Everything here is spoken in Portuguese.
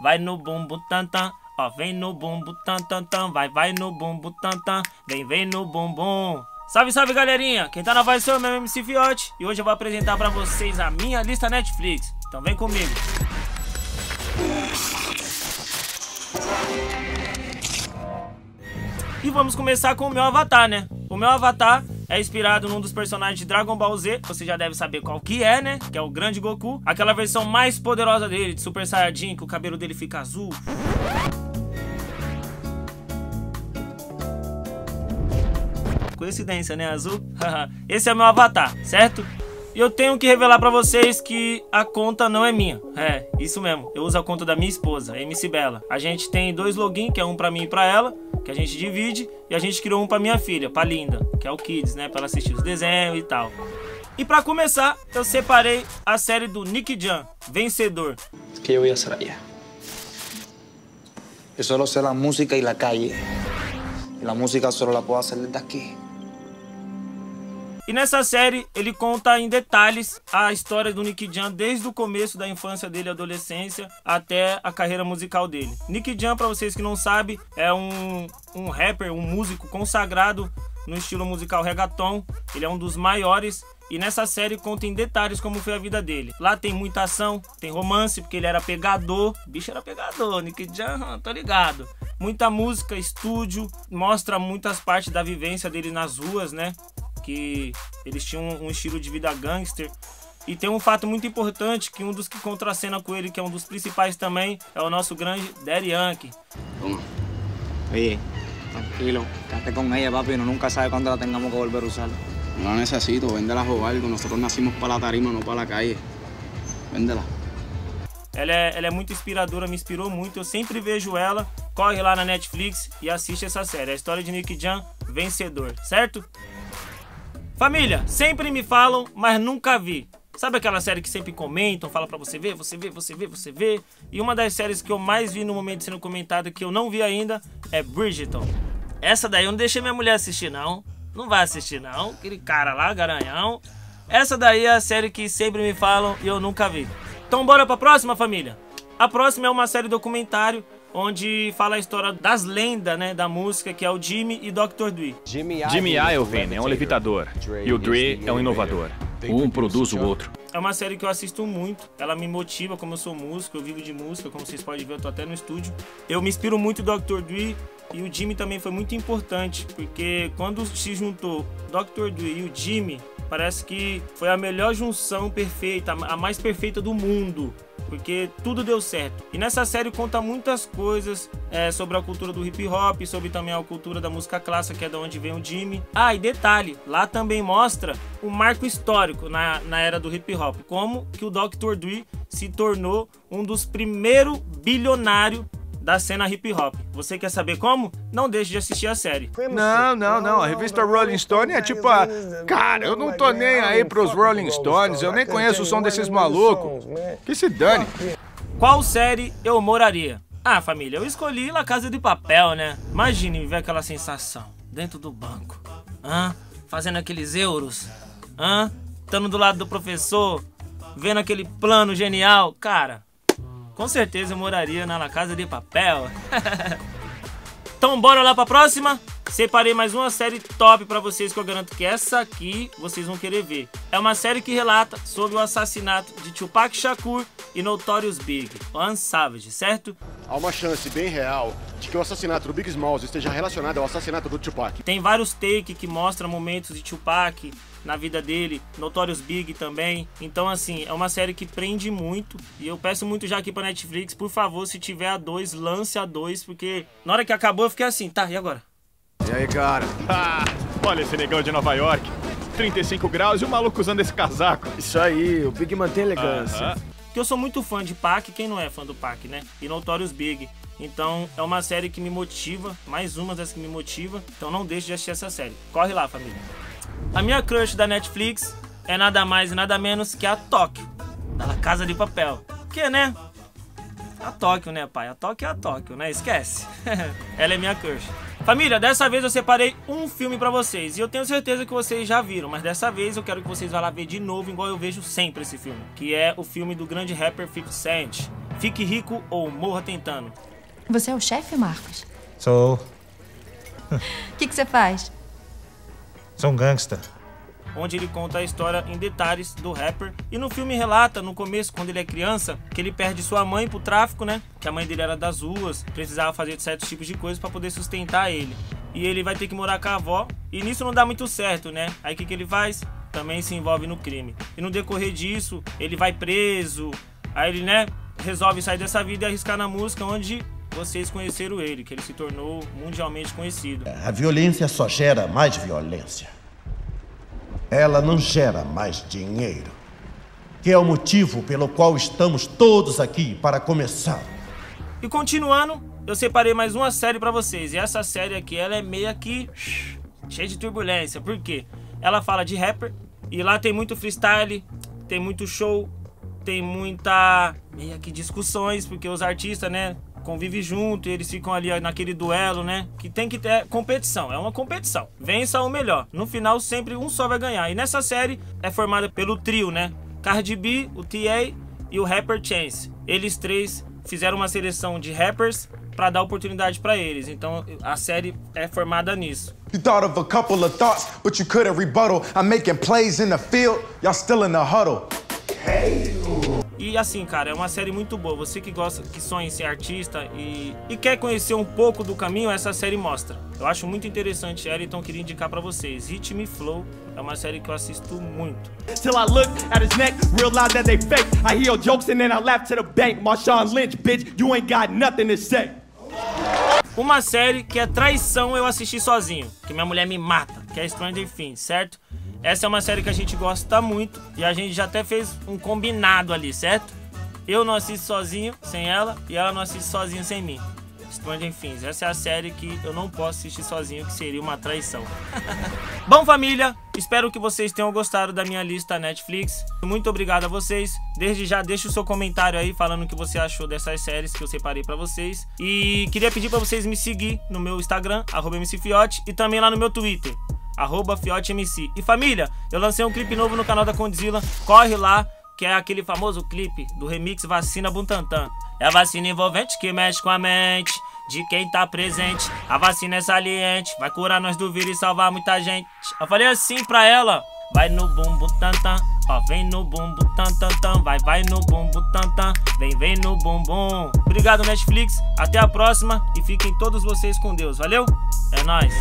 vai no bumbum tantan. Ó, vem no bumbum tantan, vai no bumbum tantan, vem no bumbum. Salve, salve, galerinha! Quem tá na voz é o meu MC Fiote e hoje eu vou apresentar pra vocês a minha lista Netflix. Então vem comigo. E vamos começar com o meu avatar, né? O meu avatar é inspirado num dos personagens de Dragon Ball Z. Você já deve saber qual que é, né? Que é o grande Goku. Aquela versão mais poderosa dele, de Super Saiyajin, que o cabelo dele fica azul. Coincidência, né? Azul. Esse é o meu avatar, certo? E eu tenho que revelar pra vocês que a conta não é minha. É, isso mesmo. Eu uso a conta da minha esposa, MC Bela. A gente tem dois logins, que é um pra mim e pra ela, que a gente divide. E a gente criou um pra minha filha, pra Linda, que é o Kids, né? Pra ela assistir os desenhos e tal. E pra começar, eu separei a série do Nicky Jam, Vencedor. O que eu vou fazer allá? Eu só sei a música e a calle. E a música só la posso fazer daqui. E nessa série, ele conta em detalhes a história do Nicky Jam desde o começo da infância dele, adolescência, até a carreira musical dele. Nicky Jam, pra vocês que não sabem, é um rapper, um músico consagrado no estilo musical reggaeton. Ele é um dos maiores e nessa série conta em detalhes como foi a vida dele. Lá tem muita ação, tem romance, porque ele era pegador. O bicho era pegador, Nicky Jam, tô ligado. Muita música, estúdio, mostra muitas partes da vivência dele nas ruas, né? Que eles tinham um estilo de vida gangster. E tem um fato muito importante, que um dos que contracena com ele, que é um dos principais também, é o nosso grande Daddy Yankee. Toma. Oye, tranquilo, quédate con ella, papi, uno nunca sabe cuándo la tengamos que volver a usar. No la necesito, véndela o algo, nosotros nacimos para la tarima, no para la calle. Véndela. Ela é muito inspiradora, me inspirou muito, eu sempre vejo ela. Corre lá na Netflix e assiste essa série, a história de Nicky Jam, Vencedor, certo? Família, sempre me falam, mas nunca vi. Sabe aquela série que sempre comentam, falam pra você ver, você vê, você vê, você vê? E uma das séries que eu mais vi no momento sendo comentada, que eu não vi ainda, é Bridgerton. Essa daí eu não deixei minha mulher assistir não. Não vai assistir não, aquele cara lá, garanhão. Essa daí é a série que sempre me falam e eu nunca vi. Então bora pra próxima, família? A próxima é uma série documentário, onde fala a história das lendas, né, da música, que é o Jimmy e Dr. Dre. Jimmy Iovine é um levitador e o Dre é um inovador. Um produz o outro. É uma série que eu assisto muito, ela me motiva, como eu sou músico, eu vivo de música, como vocês podem ver, eu tô até no estúdio. Eu me inspiro muito no Dr. Dre e o Jimmy também foi muito importante, porque quando se juntou Dr. Dre e o Jimmy, parece que foi a melhor junção perfeita, a mais perfeita do mundo. Porque tudo deu certo. E nessa série conta muitas coisas sobre a cultura do hip hop, sobre também a cultura da música clássica, que é de onde vem o Jimmy. Ah, e detalhe, lá também mostra o marco histórico na era do hip hop. Como que o Dr. Dre se tornou um dos primeiros bilionários da cena hip hop. Você quer saber como? Não deixe de assistir a série. Não. A revista Rolling Stone é tipo a... Cara, eu não tô nem aí pros Rolling Stones, eu nem conheço o som desses malucos. Que se dane. Qual série eu moraria? Ah, família, eu escolhi La Casa de Papel, né? Imagine viver aquela sensação dentro do banco. Fazendo aqueles euros. Estando do lado do professor, vendo aquele plano genial. Cara, com certeza eu moraria na La Casa de Papel. Então bora lá pra próxima. Separei mais uma série top pra vocês, que eu garanto que essa aqui vocês vão querer ver. É uma série que relata sobre o assassinato de Tupac Shakur e Notorious Big, One Savage, certo? Há uma chance bem real de que o assassinato do Big Smalls esteja relacionado ao assassinato do Tupac. Tem vários takes que mostram momentos de Tupac na vida dele, Notorious Big também. Então assim, é uma série que prende muito. E eu peço muito já aqui pra Netflix, por favor, se tiver a 2, lance a 2, porque na hora que acabou eu fiquei assim, tá, e agora? E aí, cara? Olha esse negão de Nova York. 35 graus e o maluco usando esse casaco. Isso aí, o Big mantém elegância. Porque eu sou muito fã de Pac, quem não é fã do Pac, né? E Notorious Big. Então é uma série que me motiva, mais uma das que me motiva. Então não deixe de assistir essa série. Corre lá, família. A minha crush da Netflix é nada mais e nada menos que a Tóquio, da La Casa de Papel. Que, né? A Tóquio, né, pai? A Tóquio é a Tóquio, né? Esquece. Ela é minha crush. Família, dessa vez eu separei um filme pra vocês. E eu tenho certeza que vocês já viram. Mas dessa vez eu quero que vocês vá lá ver de novo, igual eu vejo sempre esse filme. Que é o filme do grande rapper 50 Cent. Fique rico ou morra tentando. Você é o chefe, Marcos? Sou. O que você faz? Sou um gangsta. Onde ele conta a história em detalhes do rapper. E no filme relata, no começo, quando ele é criança, que ele perde sua mãe pro tráfico, né? Que a mãe dele era das ruas, precisava fazer certos tipos de coisas pra poder sustentar ele. E ele vai ter que morar com a avó, e nisso não dá muito certo, né? Aí o que ele faz? Também se envolve no crime. E no decorrer disso, ele vai preso. Aí ele, né, resolve sair dessa vida e arriscar na música, onde vocês conheceram ele, que ele se tornou mundialmente conhecido. A violência só gera mais violência. Ela não gera mais dinheiro, que é o motivo pelo qual estamos todos aqui para começar. E continuando, eu separei mais uma série pra vocês. E essa série aqui, ela é meio que cheia de turbulência. Por quê? Ela fala de rapper, e lá tem muito freestyle, tem muito show, tem muita meio que discussões, porque os artistas, né, convivem junto e eles ficam ali naquele duelo, né? Que tem que ter competição, é uma competição. Vença o melhor. No final, sempre um só vai ganhar. E nessa série é formada pelo trio, né? Cardi B, o T.A. e o rapper Chance. Eles três fizeram uma seleção de rappers para dar oportunidade para eles. Então a série é formada nisso. You thought of a couple of thoughts, but you couldn't rebuttal. I'm making plays in the field, y'all still in the huddle. E assim, cara, é uma série muito boa. Você que gosta, que sonha em ser artista e quer conhecer um pouco do caminho, essa série mostra. Eu acho muito interessante ela, então queria indicar pra vocês. Hit Me Flow é uma série que eu assisto muito. Till I look at his neck, realize that they fake. I hear jokes and then I laugh to the bank. Marshawn Lynch, bitch, you ain't got nothing to say. Uma série que é traição eu assisti sozinho, que minha mulher me mata, que é Stranger Things, certo? Essa é uma série que a gente gosta muito e a gente já até fez um combinado ali, certo? Eu não assisto sozinho sem ela e ela não assiste sozinha sem mim. Stranger Things, essa é a série que eu não posso assistir sozinho, que seria uma traição. Bom, família, espero que vocês tenham gostado da minha lista Netflix. Muito obrigado a vocês. Desde já, deixa o seu comentário aí falando o que você achou dessas séries que eu separei pra vocês. E queria pedir pra vocês me seguir no meu Instagram, @mcfiote, e também lá no meu Twitter, @FioteMC. E família, eu lancei um clipe novo no canal da Condzilla, corre lá, que é aquele famoso clipe do remix Vacina Butantan. É a vacina envolvente que mexe com a mente de quem tá presente. A vacina é saliente, vai curar nós do vírus e salvar muita gente. Eu falei assim pra ela: vai no bumbo tantan, ó, vem no bumbo tantan, vai no bumbo tantan, vem no bumbum. Obrigado, Netflix, até a próxima e fiquem todos vocês com Deus, valeu? É nóis.